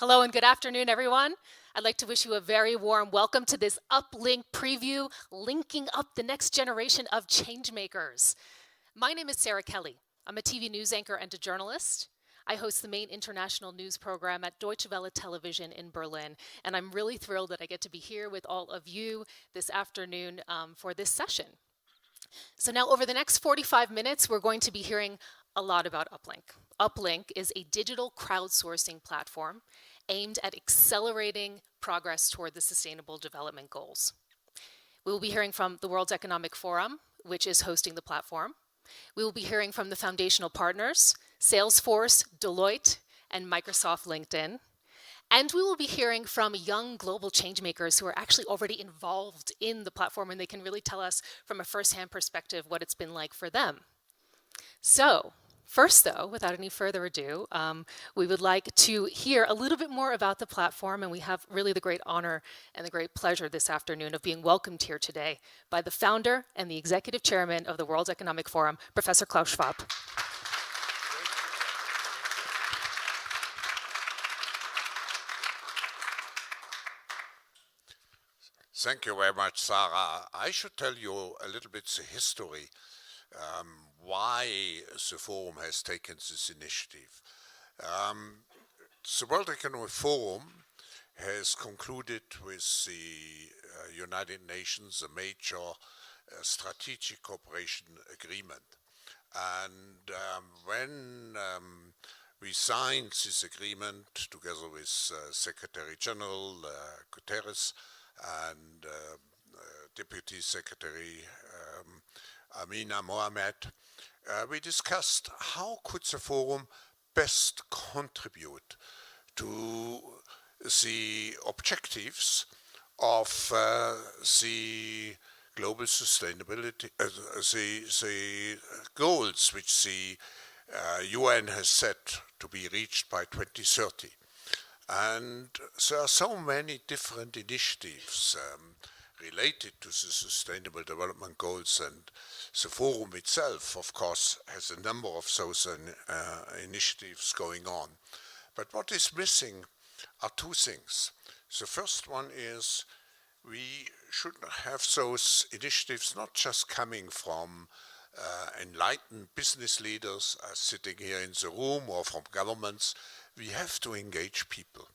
Hello and good afternoon, everyone. I'd like to wish you a very warm welcome to this UpLink preview, linking up the next generation of changemakers. My name is Sarah Kelly. I'm a TV news anchor and a journalist. I host the main international news program at Deutsche Welle Television in Berlin, and I'm really thrilled that I get to be here with all of you this afternoon for this session. So now over the next 45 minutes, we're going to be hearing a lot about UpLink. UpLink is a digital crowdsourcing platform aimed at accelerating progress toward the Sustainable Development Goals. We will be hearing from the World Economic Forum, which is hosting the platform. We will be hearing from the foundational partners, Salesforce, Deloitte, and Microsoft LinkedIn. And we will be hearing from young global changemakers who are actually already involved in the platform, and they can really tell us from a firsthand perspective what it's been like for them. So, first though, without any further ado, we would like to hear a little bit more about the platform, and we have really the great honor and the great pleasure this afternoon of being welcomed here today by the founder and the executive chairman of the World Economic Forum, Professor Klaus Schwab. Thank you very much, Sarah. I should tell you a little bit the history, why the forum has taken this initiative. The World Economic Forum has concluded with the United Nations a major strategic cooperation agreement. And when we signed this agreement together with Secretary General Guterres and Deputy Secretary Amina Mohamed, we discussed how could the forum best contribute to the objectives of the global sustainability, the goals which the UN has set to be reached by 2030. And there are so many different initiatives related to the Sustainable Development Goals, and the forum itself, of course, has a number of those initiatives going on. But what is missing are two things. The first one is we should have those initiatives not just coming from enlightened business leaders sitting here in the room or from governments. We have to engage people.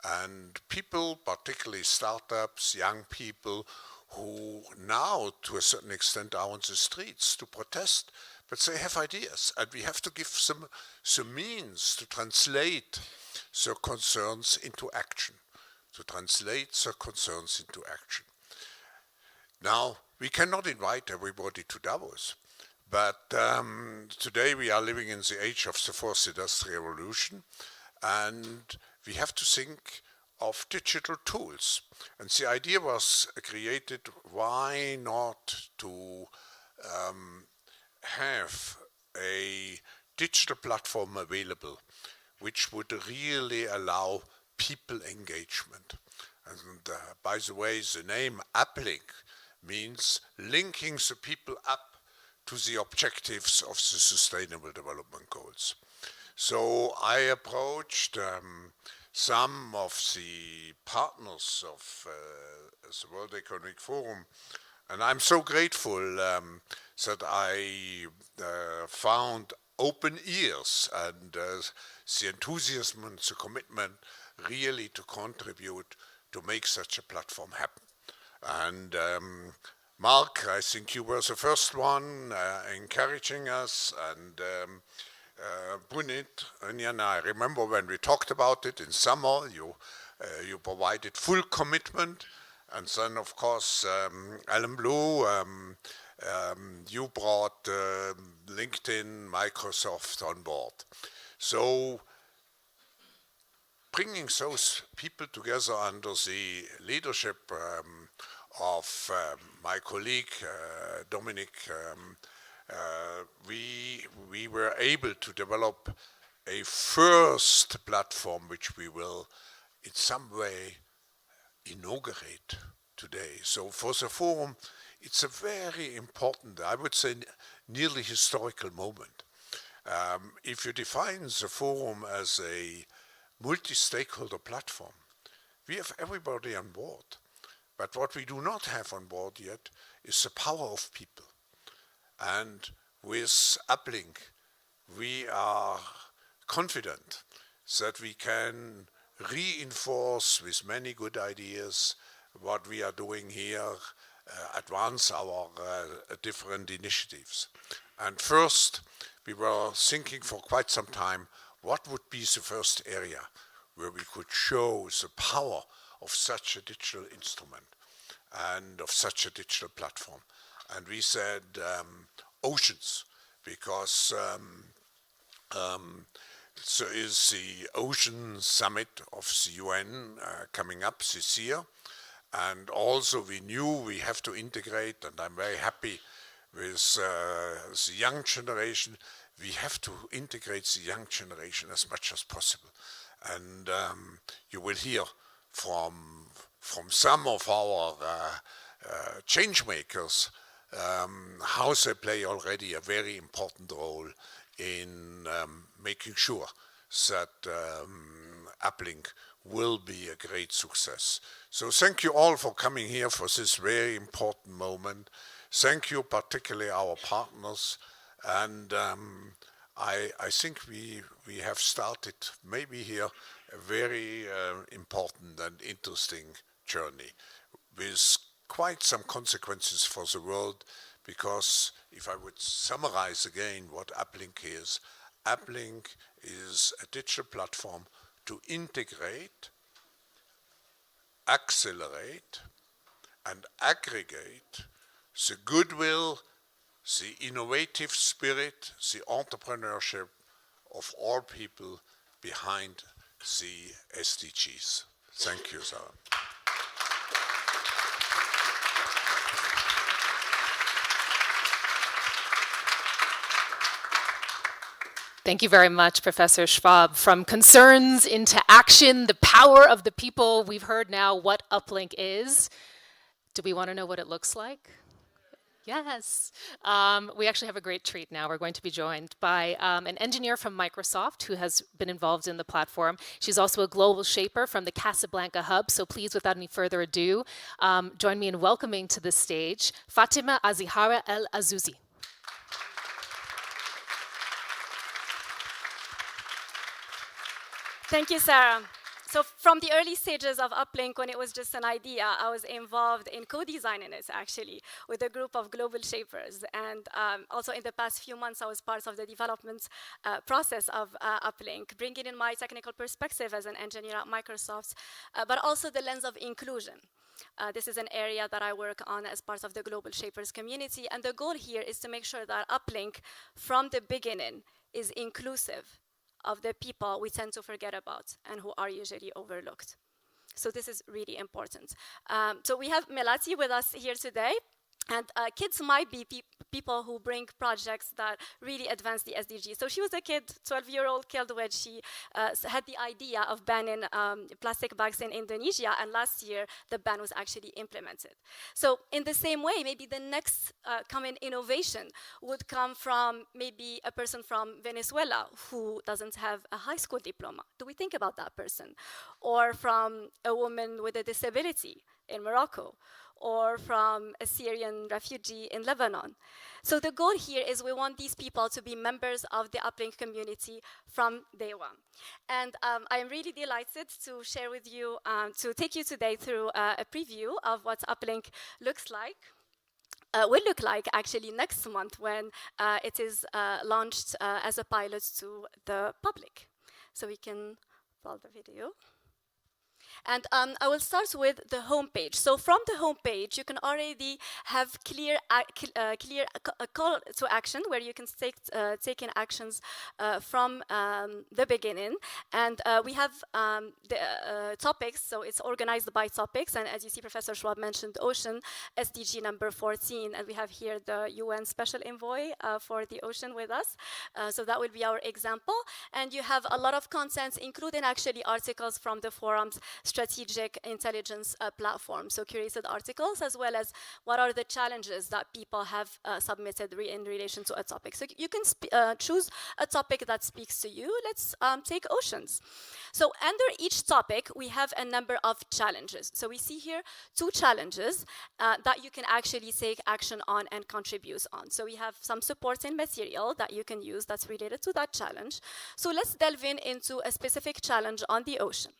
And people, particularly startups, young people, who now, to a certain extent, are on the streets to protest, but they have ideas. And we have to give them the means to translate their concerns into action. Now, we cannot invite everybody to Davos. But today we are living in the age of the fourth industrial revolution, and we have to think of digital tools. And the idea was created, why not to have a digital platform available which would really allow people engagement. And by the way, the name UpLink means linking the people up to the objectives of the Sustainable Development Goals. So I approached some of the partners of the World Economic Forum, and I'm so grateful that I found open ears and the enthusiasm and the commitment really to contribute to make such a platform happen. And Mark, I think you were the first one encouraging us, and Punit, and I remember when we talked about it in summer, you provided full commitment, and then of course Alan Blue, you brought LinkedIn, Microsoft on board. So bringing those people together under the leadership of my colleague Dominic, we were able to develop a first platform which we will in some way inaugurate today. So for the forum, it's a very important, I would say, nearly historical moment. If you define the forum as a multi-stakeholder platform. We have everybody on board. But what we do not have on board yet is the power of people. And with UpLink, we are confident that we can reinforce with many good ideas what we are doing here, advance our different initiatives. And first, we were thinking for quite some time, what would be the first area where we could show the power of such a digital instrument and of such a digital platform. And we said oceans, because there is the Ocean Summit of the UN coming up this year. And also we knew we have to integrate, and I'm very happy with the young generation. We have to integrate the young generation as much as possible. And you will hear from some of our change makers how they play already a very important role in making sure that UpLink will be a great success. So thank you all for coming here for this very important moment. Thank you particularly our partners, and I think we have started maybe here a very important and interesting journey with quite some consequences for the world, because if I would summarize again what UpLink is a digital platform to integrate, accelerate, and aggregate the goodwill, the innovative spirit, the entrepreneurship of all people behind the SDGs. Thank you, Sarah. Thank you very much, Professor Schwab. From concerns into action, the power of the people. We've heard now what UpLink is. Do we want to know what it looks like? Yes. We actually have a great treat now. We're going to be joined by an engineer from Microsoft who has been involved in the platform. She's also a global shaper from the Casablanca hub. So please, without any further ado, join me in welcoming to the stage Fatima Azihara El Azouzi. Thank you, Sarah. So from the early stages of UpLink, when it was just an idea, I was involved in co-designing it, actually, with a group of global shapers. And also in the past few months, I was part of the development process of UpLink, bringing in my technical perspective as an engineer at Microsoft, but also the lens of inclusion. This is an area that I work on as part of the Global Shapers community. And the goal here is to make sure that UpLink, from the beginning, is inclusive of the people we tend to forget about and who are usually overlooked. So this is really important. So we have Melati with us here today. And kids might be people who bring projects that really advance the SDGs. So she was a kid, 12-year-old kid, when she had the idea of banning plastic bags in Indonesia, and last year the ban was actually implemented. So in the same way, maybe the next coming innovation would come from maybe a person from Venezuela who doesn't have a high school diploma. Do we think about that person? Or from a woman with a disability in Morocco, or from a Syrian refugee in Lebanon. So the goal here is we want these people to be members of the UpLink community from day one. And I'm really delighted to share with you, to take you today through a preview of what UpLink looks like. Will look like actually next month when it is launched as a pilot to the public. So we can roll the video. And I will start with the homepage. So from the homepage, you can already have clear call to action where you can take in actions from the beginning. And we have the topics, so it's organized by topics. And as you see, Professor Schwab mentioned ocean, SDG number 14. And we have here the UN Special Envoy for the ocean with us. So that will be our example. And you have a lot of content, including actually articles from the forums strategic intelligence platform. So curated articles, as well as what are the challenges that people have submitted in relation to a topic. So you can choose a topic that speaks to you. Let's take oceans. So under each topic, we have a number of challenges. So we see here 2 challenges that you can actually take action on and contribute on. So we have some supporting material that you can use that's related to that challenge. So let's delve into a specific challenge on the ocean.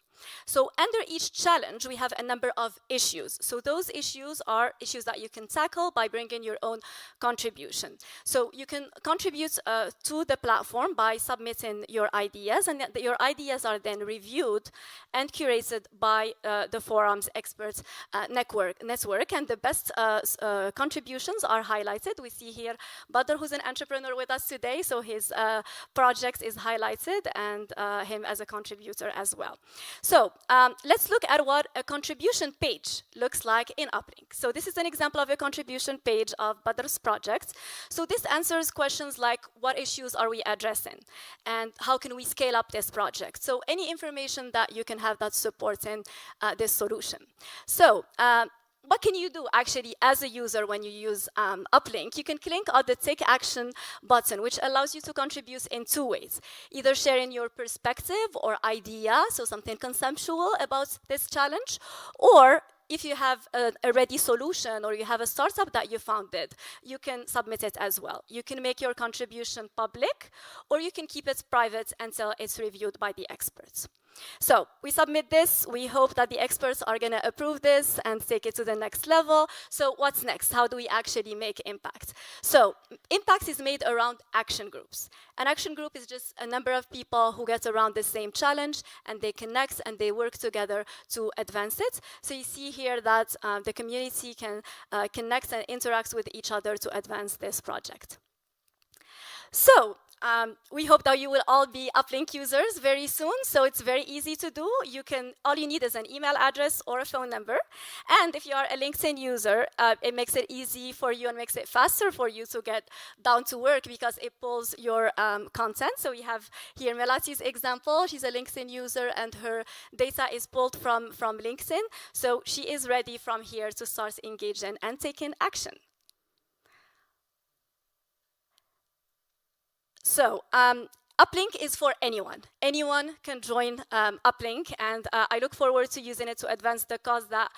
So under each challenge, we have a number of issues. So those issues are issues that you can tackle by bringing your own contribution. So you can contribute to the platform by submitting your ideas, and your ideas are then reviewed and curated by the forum's experts network. And the best contributions are highlighted. We see here Badr, who's an entrepreneur with us today, so his project is highlighted, and him as a contributor as well. So let's look at what a contribution page looks like in UpLink. So this is an example of a contribution page of Badr's project. So this answers questions like, what issues are we addressing? And how can we scale up this project? So any information that you can have that's supporting this solution. So what can you do actually as a user when you use UpLink? You can click on the Take Action button, which allows you to contribute in 2 ways. Either sharing your perspective or idea, so something conceptual about this challenge, or if you have a ready solution or you have a startup that you founded, you can submit it as well. You can make your contribution public, or you can keep it private until it's reviewed by the experts. So we submit this. We hope that the experts are going to approve this and take it to the next level. So what's next? How do we actually make impact? So impact is made around action groups. An action group is just a number of people who get around the same challenge, and they connect and they work together to advance it. So you see here that the community can connect and interact with each other to advance this project. So we hope that you will all be UpLink users very soon, so it's very easy to do. All you need is an email address or a phone number. And if you are a LinkedIn user, it makes it easy for you and makes it faster for you to get down to work because it pulls your content. So we have here Melati's example. She's a LinkedIn user and her data is pulled from LinkedIn. So she is ready from here to start engaging and taking action. So UpLink is for anyone. Anyone can join UpLink, and I look forward to using it to advance the cause that,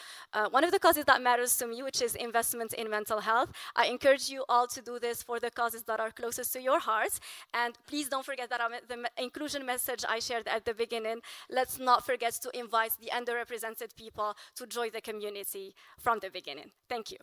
one of the causes that matters to me, which is investment in mental health. I encourage you all to do this for the causes that are closest to your hearts. And please don't forget that the inclusion message I shared at the beginning. Let's not forget to invite the underrepresented people to join the community from the beginning. Thank you.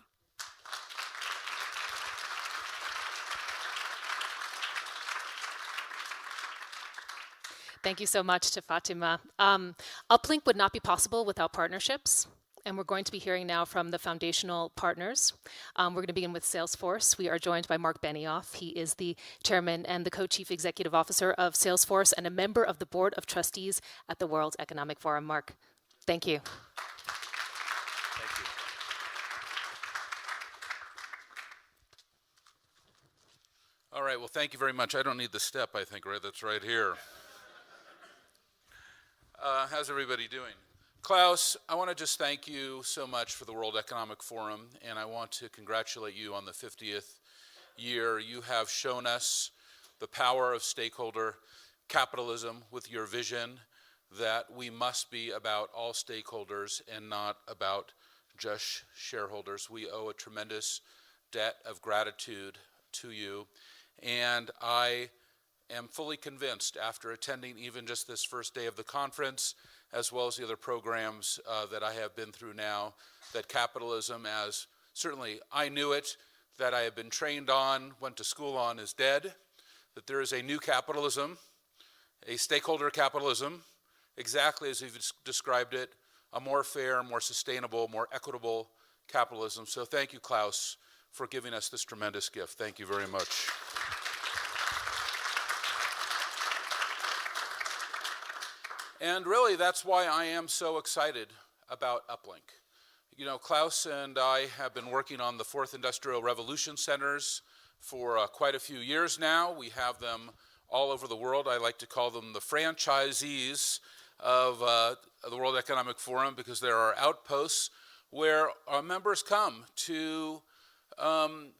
Thank you so much to Fatima. UpLink would not be possible without partnerships, and we're going to be hearing now from the foundational partners. We're going to begin with Salesforce. We are joined by Mark Benioff. He is the chairman and the co-chief executive officer of Salesforce and a member of the board of trustees at the World Economic Forum. Mark, thank you. Thank you. All right, well, thank you very much. I don't need the step, I think, right? That's right here. How's everybody doing? Klaus, I want to just thank you so much for the World Economic Forum, and I want to congratulate you on the 50th year. You have shown us the power of stakeholder capitalism with your vision that we must be about all stakeholders and not about just shareholders. We owe a tremendous debt of gratitude to you, and I am fully convinced after attending even just this first day of the conference, as well as the other programs that I have been through now, that capitalism, as certainly I knew it, that I have been trained on, went to school on, is dead, that there is a new capitalism, a stakeholder capitalism, exactly as you've described it, a more fair, more sustainable, more equitable capitalism. So thank you, Klaus, for giving us this tremendous gift. Thank you very much. And really, that's why I am so excited about UpLink. You know, Klaus and I have been working on the Fourth Industrial Revolution Centers for quite a few years now. We have them all over the world. I like to call them the franchisees of the World Economic Forum because there are outposts where our members come to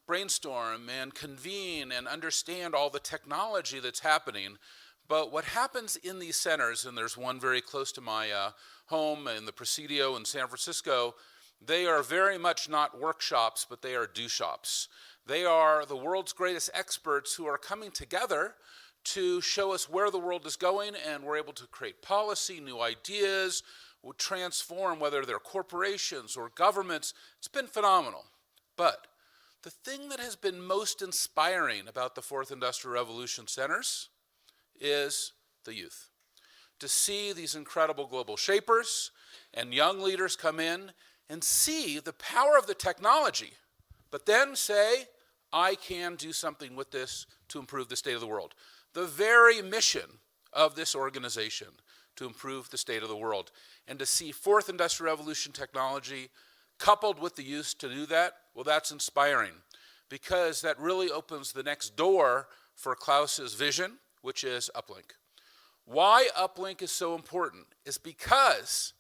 brainstorm and convene and understand all the technology that's happening. But what happens in these centers, and there's one very close to my home in the Presidio in San Francisco, they are very much not workshops, but they are do-shops. They are the world's greatest experts who are coming together to show us where the world is going, and we're able to create policy, new ideas, will transform whether they're corporations or governments. It's been phenomenal. But the thing that has been most inspiring about the Fourth Industrial Revolution centers is the youth. To see these incredible global shapers and young leaders come in and see the power of the technology, but then say, I can do something with this to improve the state of the world. The very mission of this organization, to improve the state of the world. And to see Fourth Industrial Revolution technology coupled with the youth to do that, well, that's inspiring, because that really opens the next door for Klaus's vision, which is UpLink. Why UpLink is so important is because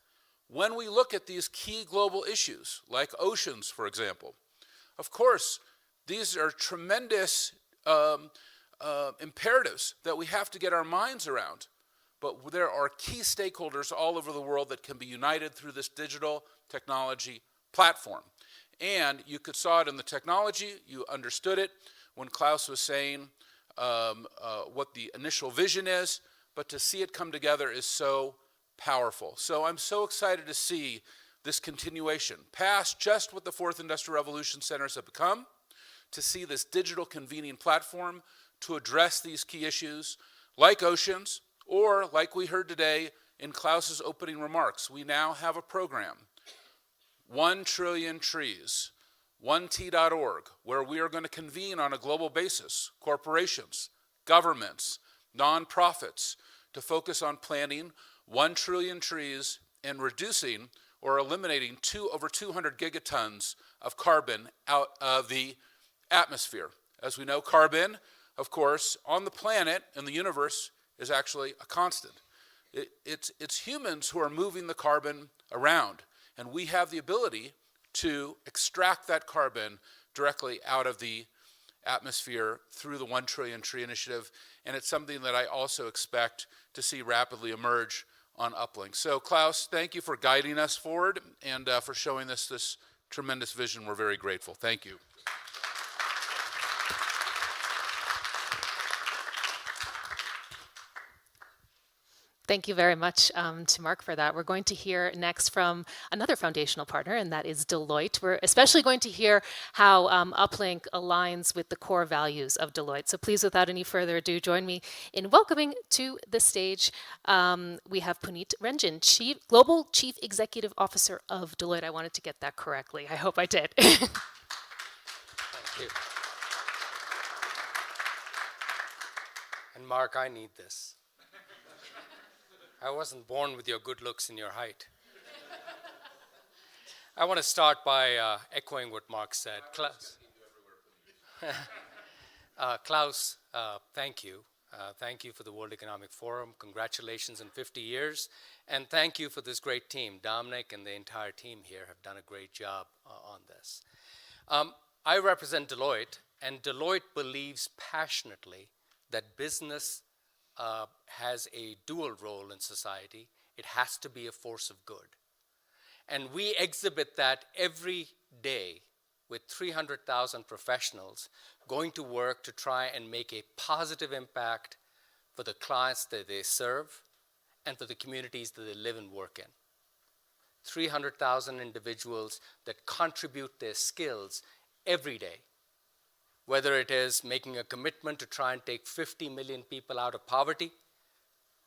when we look at these key global issues, like oceans, for example, of course, these are tremendous imperatives that we have to get our minds around. But there are key stakeholders all over the world that can be united through this digital technology platform. And you saw it in the technology, you understood it when Klaus was saying what the initial vision is, but to see it come together is so powerful. So I'm so excited to see this continuation, past just what the Fourth Industrial Revolution centers have become, to see this digital convening platform to address these key issues like oceans, or like we heard today in Klaus's opening remarks, we now have a program, 1 trillion trees, 1t.org, where we are going to convene on a global basis, corporations, governments, nonprofits, to focus on planting 1 trillion trees and reducing or eliminating over 200 gigatons of carbon out of the atmosphere. As we know, carbon, of course, on the planet and the universe is actually a constant. It's humans who are moving the carbon around, and we have the ability to extract that carbon directly out of the atmosphere through the 1 trillion tree initiative, and it's something that I also expect to see rapidly emerge on UpLink. So Klaus, thank you for guiding us forward and for showing us this tremendous vision. We're very grateful. Thank you. Thank you very much to Mark for that. We're going to hear next from another foundational partner, and that is Deloitte. We're especially going to hear how UpLink aligns with the core values of Deloitte. So please, without any further ado, join me in welcoming to the stage. We have Puneet Ranjan, Global Chief Executive Officer of Deloitte. I wanted to get that correctly. I hope I did. Thank you. And Mark, I need this. I wasn't born with your good looks and your height. I want to start by echoing what Mark said. Klaus, thank you. Thank you for the World Economic Forum. Congratulations on 50 years. And thank you for this great team. Dominic and the entire team here have done a great job on this. I represent Deloitte, and Deloitte believes passionately that business has a dual role in society. It has to be a force of good. And we exhibit that every day with 300,000 professionals going to work to try and make a positive impact for the clients that they serve and for the communities that they live and work in. 300,000 individuals that contribute their skills every day, whether it is making a commitment to try and take 50 million people out of poverty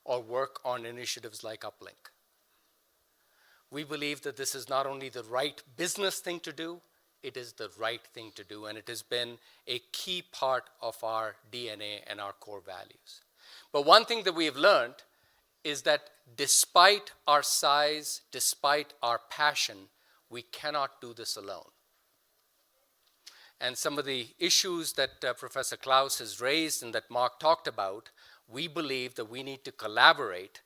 or work on initiatives like UpLink. We believe that this is not only the right business thing to do, it is the right thing to do, and it has been a key part of our DNA and our core values. But one thing that we have learned is that despite our size, despite our passion, we cannot do this alone. And some of the issues that Professor Klaus has raised and that Mark talked about, we believe that we need to collaborate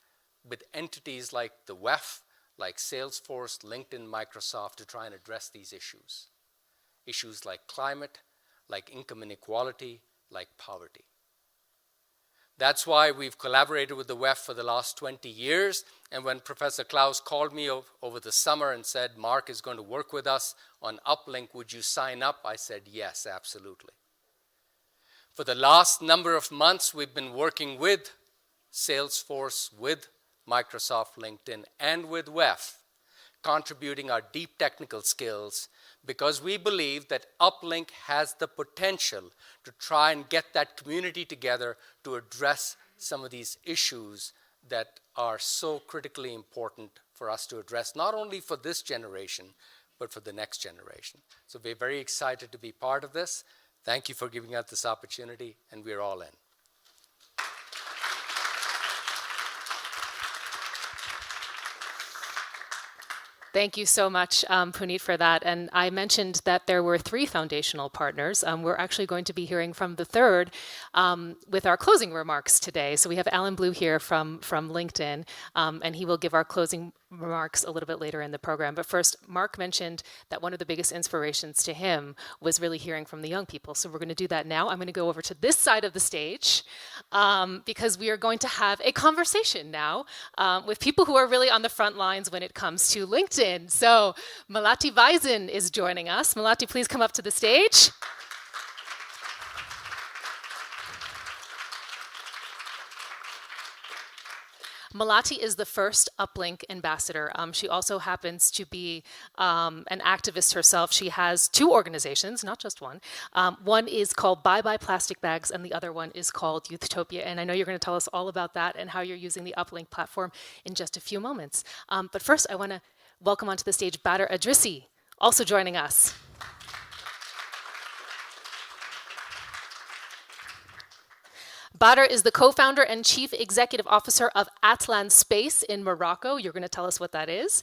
with entities like the WEF, like Salesforce, LinkedIn, Microsoft, to try and address these issues. Issues like climate, like income inequality, like poverty. That's why we've collaborated with the WEF for the last 20 years. And when Professor Klaus called me over the summer and said, Mark is going to work with us on UpLink, would you sign up? I said, yes, absolutely. For the last number of months, we've been working with Salesforce, with Microsoft, LinkedIn, and with WEF, contributing our deep technical skills, because we believe that UpLink has the potential to try and get that community together to address some of these issues that are so critically important for us to address, not only for this generation, but for the next generation. So we're very excited to be part of this. Thank you for giving us this opportunity, and we're all in. Thank you so much, Puneet, for that. And I mentioned that there were 3 foundational partners. We're actually going to be hearing from the third with our closing remarks today. So we have Alan Blue here from LinkedIn, and he will give our closing remarks a little bit later in the program. But first, Mark mentioned that one of the biggest inspirations to him was really hearing from the young people. So we're going to do that now. I'm going to go over to this side of the stage because we are going to have a conversation now with people who are really on the front lines when it comes to LinkedIn. So Malati Vaisen is joining us. Malati, please come up to the stage. Malati is the first UpLink ambassador. She also happens to be an activist herself. She has 2 organizations, not just one. One is called Bye Bye Plastic Bags, and the other one is called Youthtopia. And I know you're going to tell us all about that and how you're using the UpLink platform in just a few moments. But first, I want to welcome onto the stage Badr Adrissi, also joining us. Badr is the co-founder and chief executive officer of Atlan Space in Morocco. You're going to tell us what that is.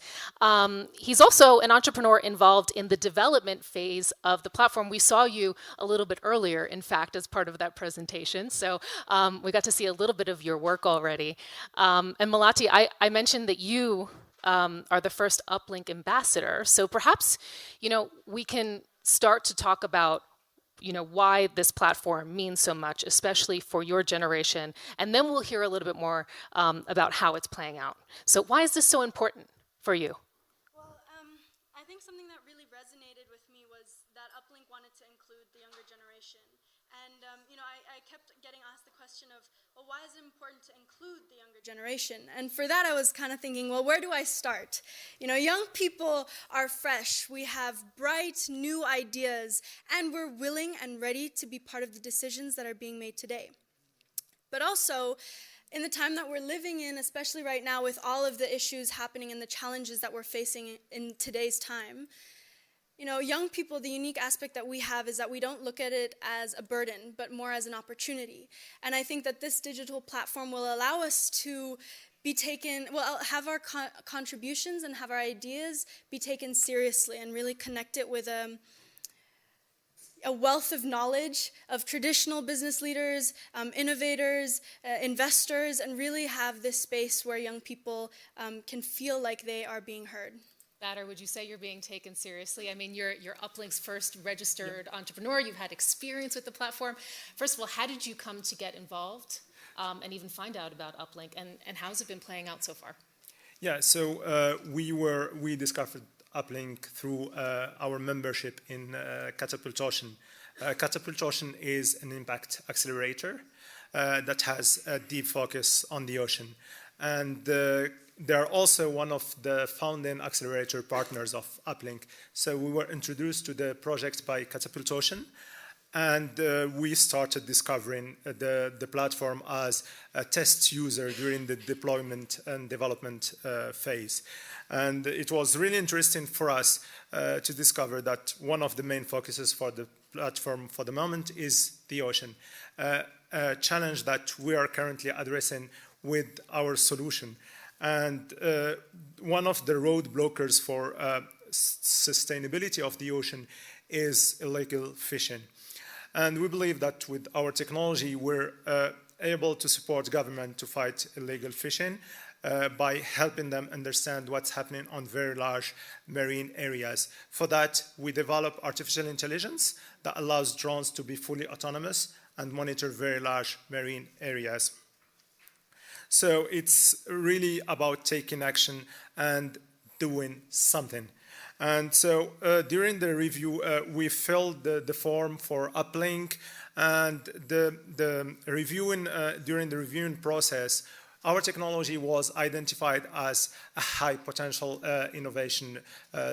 He's also an entrepreneur involved in the development phase of the platform. We saw you a little bit earlier, in fact, as part of that presentation. So we got to see a little bit of your work already. And Malati, I mentioned that you are the first UpLink ambassador. So perhaps, we can start to talk about why this platform means so much, especially for your generation. And then we'll hear a little bit more about how it's playing out. So why is this so important for you? Well, I think something that really resonated with me was that UpLink wanted to include the younger generation. And, I kept getting asked the question of, well, why is it important to include the younger generation? And for that, I was kind of thinking, well, where do I start? Young people are fresh. We have bright, new ideas, and we're willing and ready to be part of the decisions that are being made today. But also, in the time that we're living in, especially right now with all of the issues happening and the challenges that we're facing in today's time, young people, the unique aspect that we have is that we don't look at it as a burden, but more as an opportunity. And I think that this digital platform will allow us to be taken, have our contributions and have our ideas be taken seriously and really connect it with a wealth of knowledge of traditional business leaders, innovators, investors, and really have this space where young people can feel like they are being heard. Badr, would you say you're being taken seriously? I mean, you're UpLink's first registered entrepreneur. You've had experience with the platform. First of all, how did you come to get involved and even find out about UpLink? And how's it been playing out so far? Yeah, so we discovered UpLink through our membership in Catapult Ocean. Catapult Ocean is an impact accelerator that has a deep focus on the ocean. And they are also one of the founding accelerator partners of UpLink. So we were introduced to the project by Catapult Ocean, and we started discovering the platform as a test user during the deployment and development phase. And it was really interesting for us to discover that one of the main focuses for the platform for the moment is the ocean, a challenge that we are currently addressing with our solution. And one of the roadblockers for sustainability of the ocean is illegal fishing. And we believe that with our technology, we're able to support government to fight illegal fishing. by helping them understand what's happening on very large marine areas. For that, we develop artificial intelligence that allows drones to be fully autonomous and monitor very large marine areas. So it's really about taking action and doing something. And so during the review, we filled the form for UpLink, and during the reviewing process, our technology was identified as a high potential innovation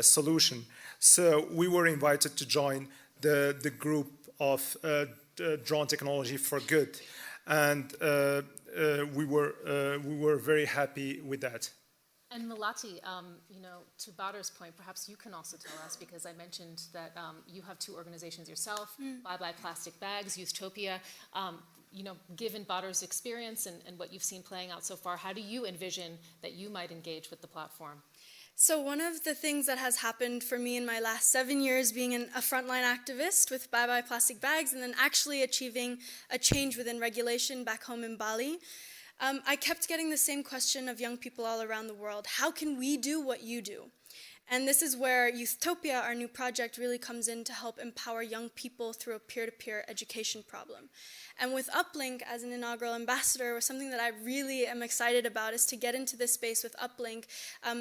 solution. So we were invited to join the group of drone technology for good, and we were very happy with that. And Malati, to Badr's point, perhaps you can also tell us, because I mentioned that you have two organizations yourself, Bye Bye Plastic Bags, Youthtopia. Given Badr's experience and what you've seen playing out so far, how do you envision that you might engage with the platform? So one of the things that has happened for me in my last 7 years being a frontline activist with Bye Bye Plastic Bags, and then actually achieving a change within regulation back home in Bali, I kept getting the same question of young people all around the world: how can we do what you do? And this is where Youthtopia, our new project, really comes in to help empower young people through a peer-to-peer education problem. And with UpLink as an inaugural ambassador, something that I really am excited about is to get into this space with UpLink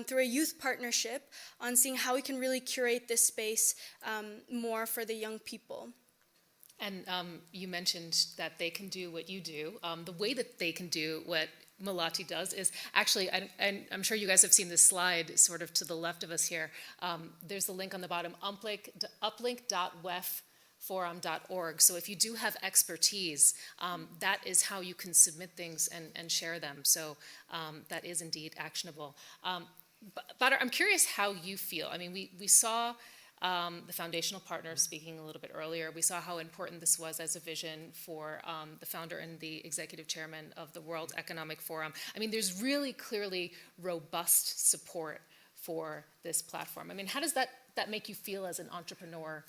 through a youth partnership on seeing how we can really curate this space more for the young people. And you mentioned that they can do what you do. The way that they can do what Malati does is actually, and I'm sure you guys have seen this slide sort of to the left of us here. There's the link on the bottom, uplink.wefforum.org. So if you do have expertise, that is how you can submit things and share them. So that is indeed actionable. Badr, I'm curious how you feel. I mean, we saw the foundational partner speaking a little bit earlier. We saw how important this was as a vision for the founder and the executive chairman of the World Economic Forum. I mean, there's really clearly robust support for this platform. I mean, how does that make you feel as an entrepreneur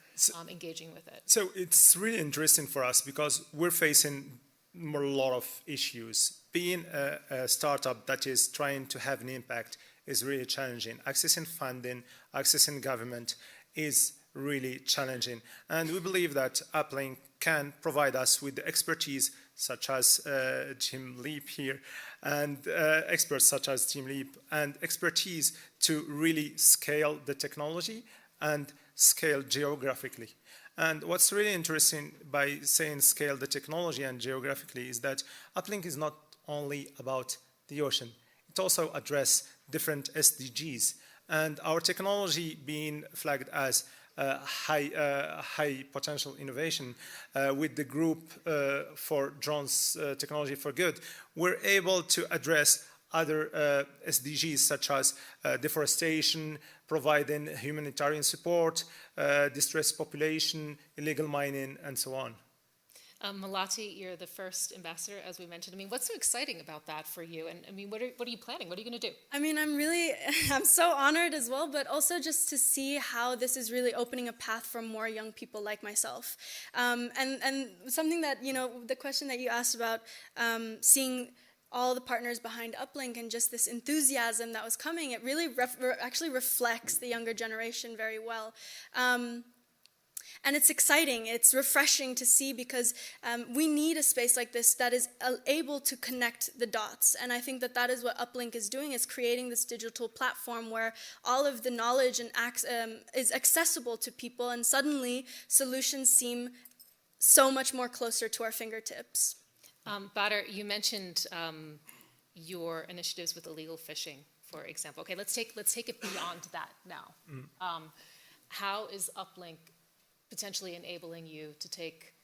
engaging with it? So it's really interesting for us because we're facing a lot of issues. Being a startup that is trying to have an impact is really challenging. Accessing funding, accessing government is really challenging. And we believe that UpLink can provide us with the expertise such as Jim Leap here, and experts such as Jim Leap, and expertise to really scale the technology and scale geographically. And what's really interesting by saying scale the technology and geographically is that UpLink is not only about the ocean. It also addresses different SDGs. And our technology being flagged as high potential innovation with the group for drones technology for good, we're able to address other SDGs such as deforestation, providing humanitarian support, distressed population, illegal mining, and so on. Malati, you're the first ambassador, as we mentioned. I mean, what's so exciting about that for you? And I mean, what are you planning? What are you going to do? I mean, I'm so honored as well, but also just to see how this is really opening a path for more young people like myself. And something that, the question that you asked about seeing all the partners behind UpLink and just this enthusiasm that was coming, it really actually reflects the younger generation very well. And it's exciting, it's refreshing to see because we need a space like this that is able to connect the dots. And I think that is what UpLink is doing, is creating this digital platform where all of the knowledge and is accessible to people, and suddenly solutions seem so much more closer to our fingertips. Badr, you mentioned your initiatives with illegal fishing, for example. Okay, let's take it beyond that now. How is UpLink potentially enabling you to take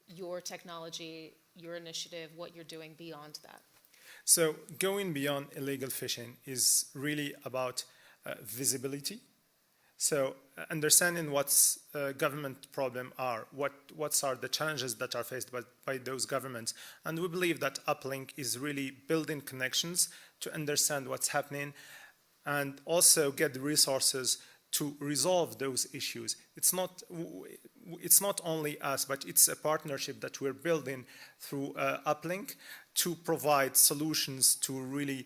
your technology, your initiative, what you're doing beyond that? So going beyond illegal fishing is really about visibility. So understanding what's government problem are, what are the challenges that are faced by those governments. And we believe that UpLink is really building connections to understand what's happening and also get the resources to resolve those issues. It's not only us, but it's a partnership that we're building through UpLink to provide solutions to really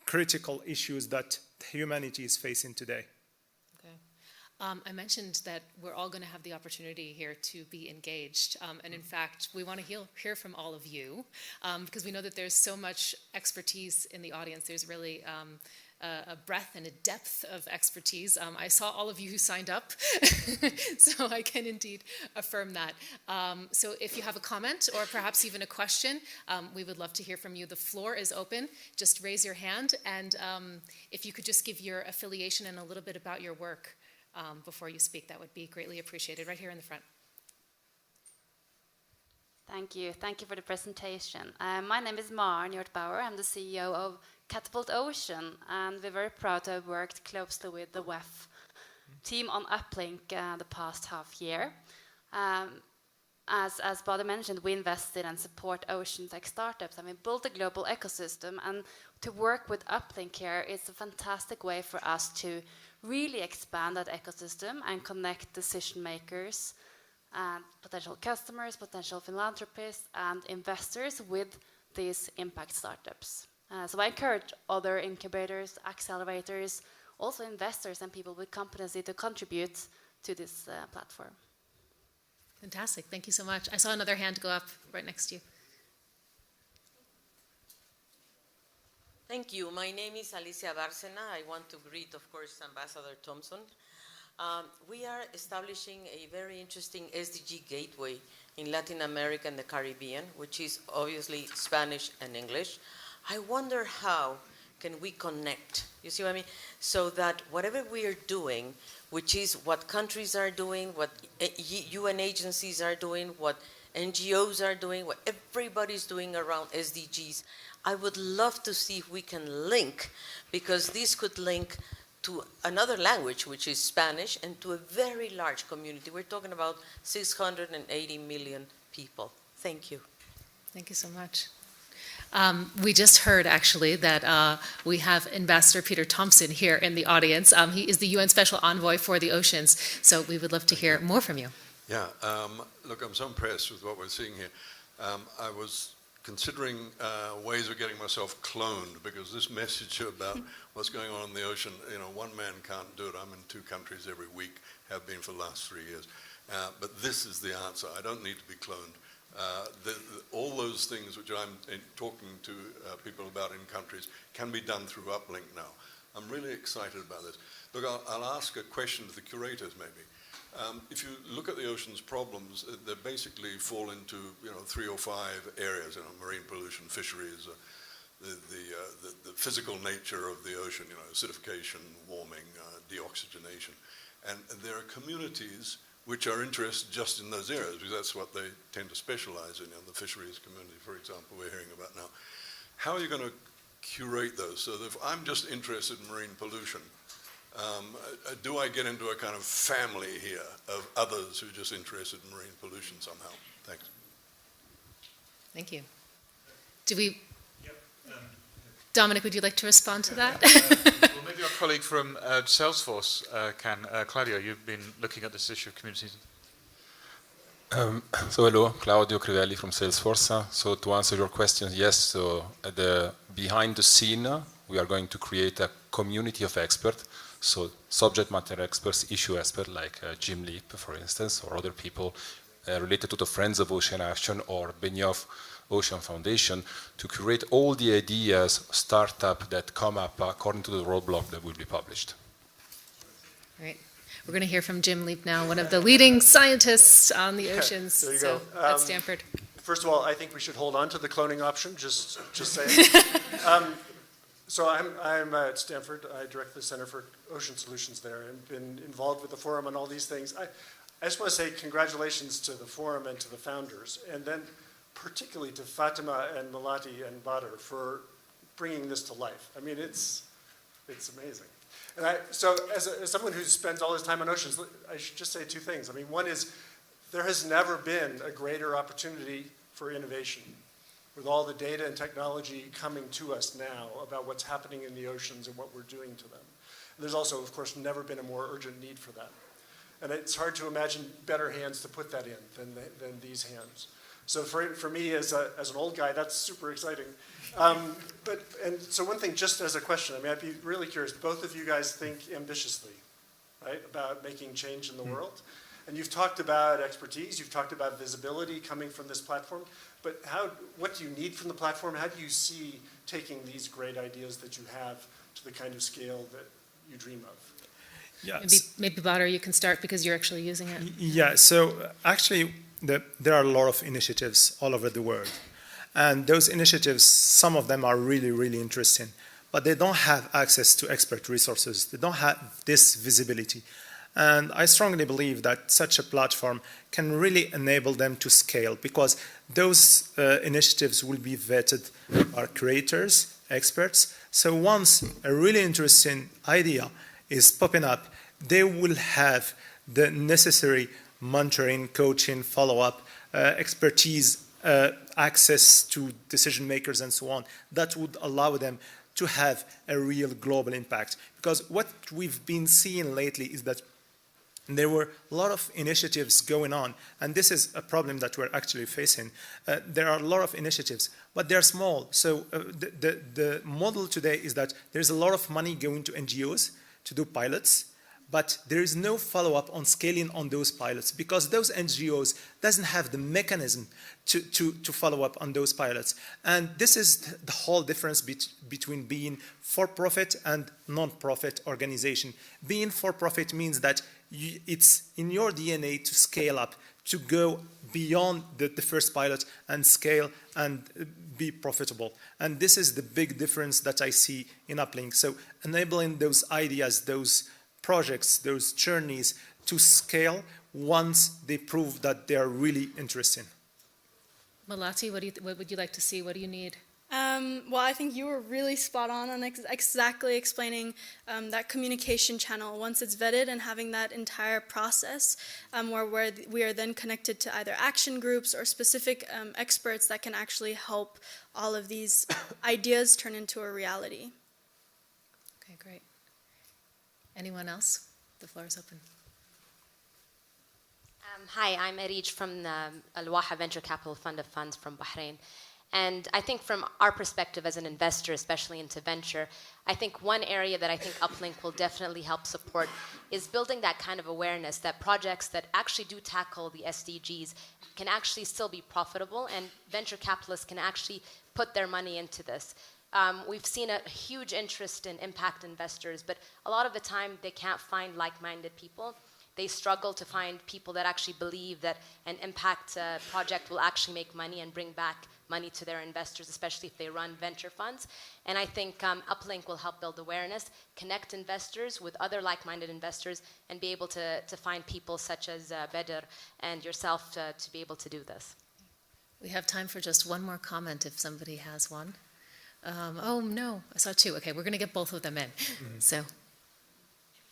critical issues that humanity is facing today. Okay. I mentioned that we're all going to have the opportunity here to be engaged. And in fact, we want to hear from all of you because we know that there's so much expertise in the audience. There's really a breadth and a depth of expertise. I saw all of you who signed up, so I can indeed affirm that. So if you have a comment or perhaps even a question, we would love to hear from you. The floor is open. Just raise your hand, and if you could just give your affiliation and a little bit about your work before you speak, that would be greatly appreciated. Right here in the front. Thank you. Thank you for the presentation. My name is Maren Hjortbauer. I'm the CEO of Catapult Ocean, and we're very proud to have worked closely with the WEF team on UpLink the past half year. As Bade mentioned, we invested and support ocean tech startups, and we built a global ecosystem. And to work with UpLink here is a fantastic way for us to really expand that ecosystem and connect decision makers, and potential customers, potential philanthropists, and investors with these impact startups. So I encourage other incubators, accelerators, also investors and people with competency to contribute to this platform. Fantastic. Thank you so much. I saw another hand go up right next to you. Thank you. My name is Alicia Bárcena. I want to greet, of course, Ambassador Thompson. We are establishing a very interesting SDG gateway in Latin America and the Caribbean, which is obviously Spanish and English. I wonder how can we connect, you see what I mean? So that whatever we are doing, which is what countries are doing, what UN agencies are doing, what NGOs are doing, what everybody's doing around SDGs, I would love to see if we can link, because this could link to another language, which is Spanish, and to a very large community. We're talking about 680 million people. Thank you. Thank you so much. We just heard, actually, that we have Ambassador Peter Thompson here in the audience. He is the UN Special Envoy for the Oceans, so we would love to hear more from you. Yeah, look, I'm so impressed with what we're seeing here. I was considering ways of getting myself cloned, because this message about what's going on in the ocean, you know, one man can't do it. I'm in 2 countries every week, have been for the last 3 years. But this is the answer. I don't need to be cloned. All those things which I'm talking to people about in countries can be done through UpLink now. I'm really excited about this. Look, I'll ask a question to the curators maybe. If you look at the ocean's problems, they basically fall into 3 or 5 areas. Marine pollution, fisheries, the physical nature of the ocean, acidification, warming, deoxygenation, and there are communities which are interested just in those areas, because that's what they tend to specialize in. The fisheries community, for example, we're hearing about now. How are you going to curate those? So that if I'm just interested in marine pollution, do I get into a kind of family here of others who are just interested in marine pollution somehow? Thanks. Thank you. Do we... Yep. Dominic, would you like to respond to that? Well, maybe our colleague from Salesforce can. Claudio, you've been looking at this issue of communities. So hello, Claudio Crivelli from Salesforce. So to answer your question, yes, so behind the scene, we are going to create a community of experts, so subject matter experts, issue experts like Jim Leap, for instance, or other people related to the Friends of Ocean Action or Benioff Ocean Foundation, to create all the ideas, startup that come up according to the roadblock that will be published. Great. We're going to hear from Jim Leap now, one of the leading scientists on the oceans. There you go. At Stanford. First of all, I think we should hold on to the cloning option, just saying. So I'm at Stanford. I direct the Center for Ocean Solutions there and been involved with the forum on all these things. I just want to say congratulations to the forum and to the founders, and then particularly to Fatima and Malati and Badr for bringing this to life. I mean, it's amazing. And so as someone who spends all his time on oceans, I should just say 2 things. I mean, one is there has never been a greater opportunity for innovation with all the data and technology coming to us now about what's happening in the oceans and what we're doing to them. And there's also, of course, never been a more urgent need for that. And it's hard to imagine better hands to put that in than these hands. So for me, as an old guy, that's super exciting. And so one thing, just as a question, I mean, I'd be really curious. Both of you guys think ambitiously, right, about making change in the world. And you've talked about expertise, you've talked about visibility coming from this platform, but what do you need from the platform? How do you see taking these great ideas that you have to the kind of scale that you dream of? Yes. Maybe Badr, you can start because you're actually using it. Yeah, so actually there are a lot of initiatives all over the world. And those initiatives, some of them are really, really interesting, but they don't have access to expert resources. They don't have this visibility. And I strongly believe that such a platform can really enable them to scale, because those initiatives will be vetted by creators, experts. So once a really interesting idea is popping up, they will have the necessary mentoring, coaching, follow-up, expertise, access to decision makers and so on, that would allow them to have a real global impact. Because what we've been seeing lately is that there were a lot of initiatives going on, and this is a problem that we're actually facing. There are a lot of initiatives, but they're small. So the model today is that there's a lot of money going to NGOs to do pilots, but there is no follow-up on scaling on those pilots, because those NGOs doesn't have the mechanism to follow up on those pilots. And this is the whole difference between being for-profit and non-profit organization. Being for-profit means that it's in your DNA to scale up, to go beyond the first pilot and scale and be profitable. And this is the big difference that I see in UpLink. So enabling those ideas, those projects, those journeys to scale once they prove that they are really interesting. Malati, what would you like to see? What do you need? Well, I think you were really spot on exactly explaining that communication channel. Once it's vetted and having that entire process where we are then connected to either action groups or specific experts that can actually help all of these ideas turn into a reality. Okay, great. Anyone else? The floor is open. Hi, I'm Arij from the Al-Waha Venture Capital Fund of Funds from Bahrain. And I think from our perspective as an investor, especially into venture, I think one area that I think UpLink will definitely help support is building that kind of awareness that projects that actually do tackle the SDGs can actually still be profitable, and venture capitalists can actually put their money into this. We've seen a huge interest in impact investors, but a lot of the time they can't find like-minded people. They struggle to find people that actually believe that an impact project will actually make money and bring back money to their investors, especially if they run venture funds. And I think UpLink will help build awareness, connect investors with other like-minded investors, and be able to find people such as Badr and yourself to be able to do this. We have time for just one more comment if somebody has one. Oh, no, I saw two. Okay, we're going to get both of them in. So,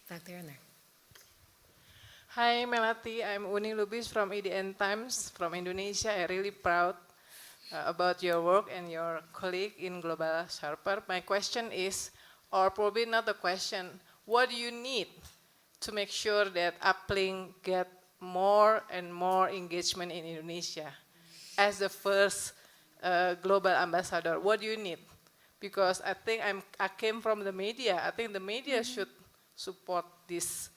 back there and there. Hi, Melati. I'm Uni Lubis from EDN Times from Indonesia. I'm really proud about your work and your colleague in Global Sharper. My question is, or probably not a question, what do you need to make sure that UpLink get more and more engagement in Indonesia? As the first global ambassador, what do you need? Because I think I came from the media. I think the media should support this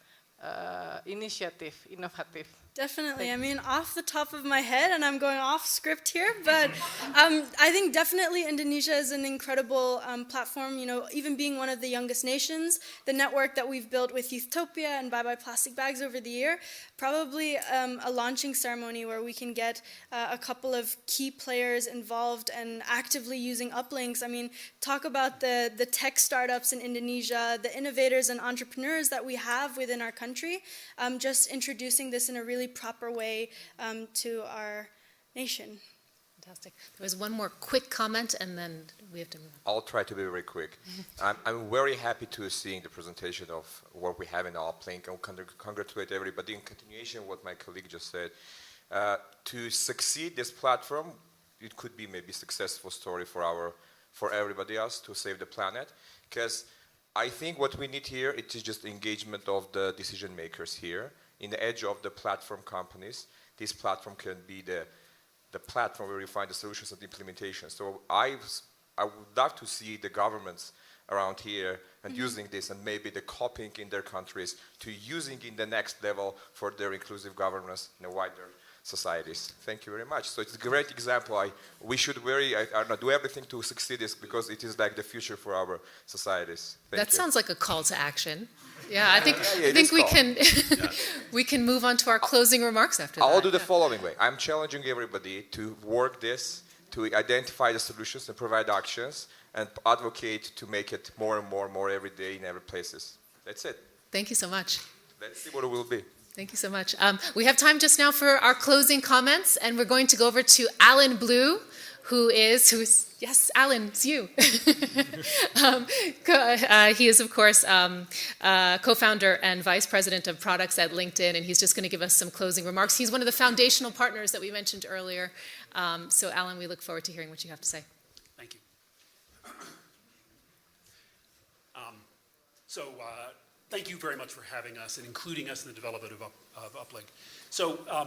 initiative, innovative. Definitely. I mean, off the top of my head, and I'm going off script here, but I think definitely Indonesia is an incredible platform. You know, even being one of the youngest nations, the network that we've built with Youthtopia and Bye Bye Plastic Bags over the year, probably a launching ceremony where we can get a couple of key players involved and actively using uplinks. I mean, talk about the tech startups in Indonesia, the innovators and entrepreneurs that we have within our country, just introducing this in a really proper way to our nation. Fantastic. There was one more quick comment, and then we have to move on. I'll try to be very quick. I'm very happy to seeing the presentation of what we have in UpLink, and congratulate everybody in continuation of what my colleague just said. To succeed this platform, it could be maybe a successful story for everybody else to save the planet, because I think what we need here, it is just engagement of the decision makers here in the edge of the platform companies. This platform can be the the platform where you find the solutions and the implementation. So I would love to see the governments around here and using this, and maybe the copying in their countries to using in the next level for their inclusive governance in a wider societies. Thank you very much. So it's a great example. We should do everything to succeed this, because it is like the future for our societies. That sounds like a call to action. Yeah, I think we can we can move on to our closing remarks after that. I'll do the following way. I'm challenging everybody to work this, to identify the solutions and provide actions, and advocate to make it more and more every day in every places. That's it. Thank you so much. Let's see what it will be. Thank you so much. We have time just now for our closing comments, and we're going to go over to Alan Blue, who is yes, Alan, it's you. He is, of course, co-founder and vice president of products at LinkedIn, and he's just going to give us some closing remarks. He's one of the foundational partners that we mentioned earlier. So, Alan, we look forward to hearing what you have to say. Thank you. Thank you very much for having us and including us in the development of UpLink. So, I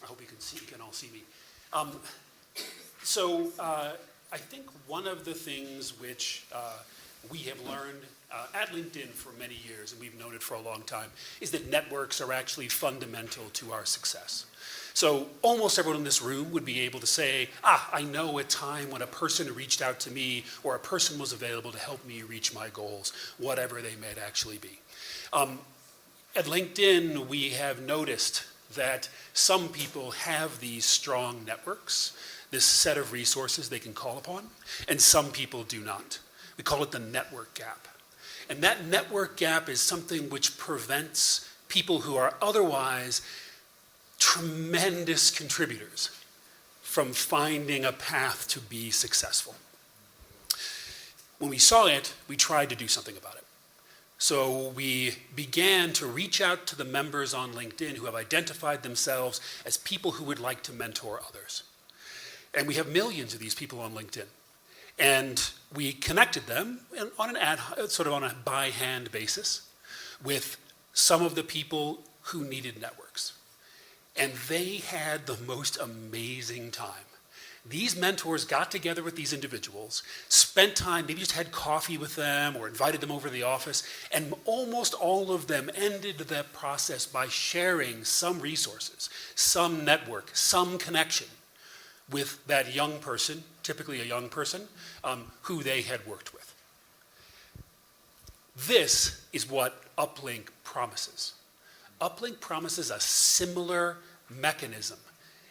hope you can all see me. I think one of the things which we have learned at LinkedIn for many years, and we've known it for a long time, is that networks are actually fundamental to our success. So almost everyone in this room would be able to say, I know a time when a person reached out to me or a person was available to help me reach my goals, whatever they might actually be. At LinkedIn, we have noticed that some people have these strong networks, this set of resources they can call upon, and some people do not. We call it the network gap. And that network gap is something which prevents people who are otherwise tremendous contributors from finding a path to be successful. When we saw it, we tried to do something about it. So we began to reach out to the members on LinkedIn who have identified themselves as people who would like to mentor others. And we have millions of these people on LinkedIn. And we connected them on a by-hand basis with some of the people who needed networks. And they had the most amazing time. These mentors got together with these individuals, spent time, maybe just had coffee with them or invited them over to the office, and almost all of them ended that process by sharing some resources, some network, some connection with that young person, typically a young person, who they had worked with. This is what UpLink promises. UpLink promises a similar mechanism.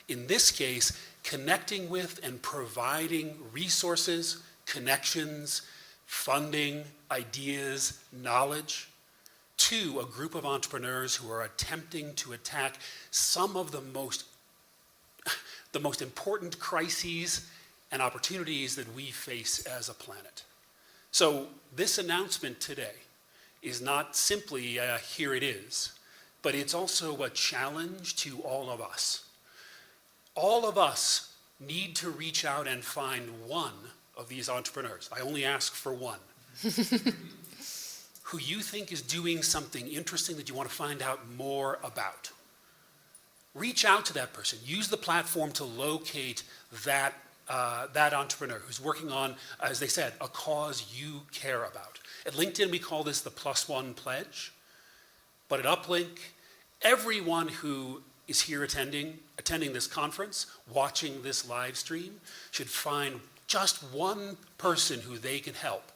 In this case, connecting with and providing resources, connections, funding, ideas, knowledge to a group of entrepreneurs who are attempting to attack some of the most important crises and opportunities that we face as a planet. So this announcement today is not simply here it is, but it's also a challenge to all of us. All of us need to reach out and find one of these entrepreneurs. I only ask for one. Who you think is doing something interesting that you want to find out more about. Reach out to that person. Use the platform to locate that entrepreneur who's working on, as they said, a cause you care about. At LinkedIn, we call this the +1 pledge. But at UpLink, everyone who is here attending this conference, watching this live stream, should find just one person who they can help.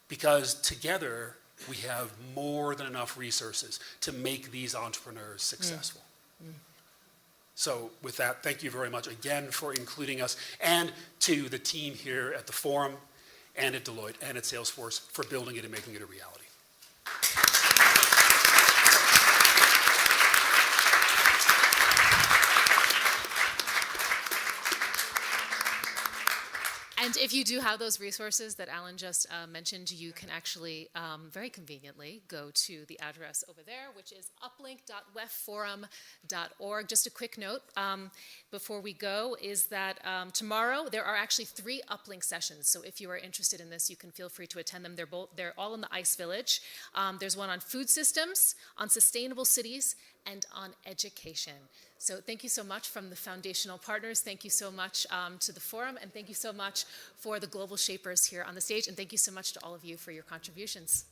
Because together, we have more than enough resources to make these entrepreneurs successful. So with that, thank you very much again for including us, and to the team here at the forum, and at Deloitte, and at Salesforce for building it and making it a reality. And if you do have those resources that Alan just mentioned, you can actually very conveniently go to the address over there, which is uplink.wefforum.org. Just a quick note before we go is that tomorrow there are actually 3 UpLink sessions. So if you are interested in this, you can feel free to attend them. They're all in the Ice Village. There's one on food systems, on sustainable cities, and on education. So thank you so much from the foundational partners. Thank you so much to the forum, and thank you so much for the global shapers here on the stage, and thank you so much to all of you for your contributions.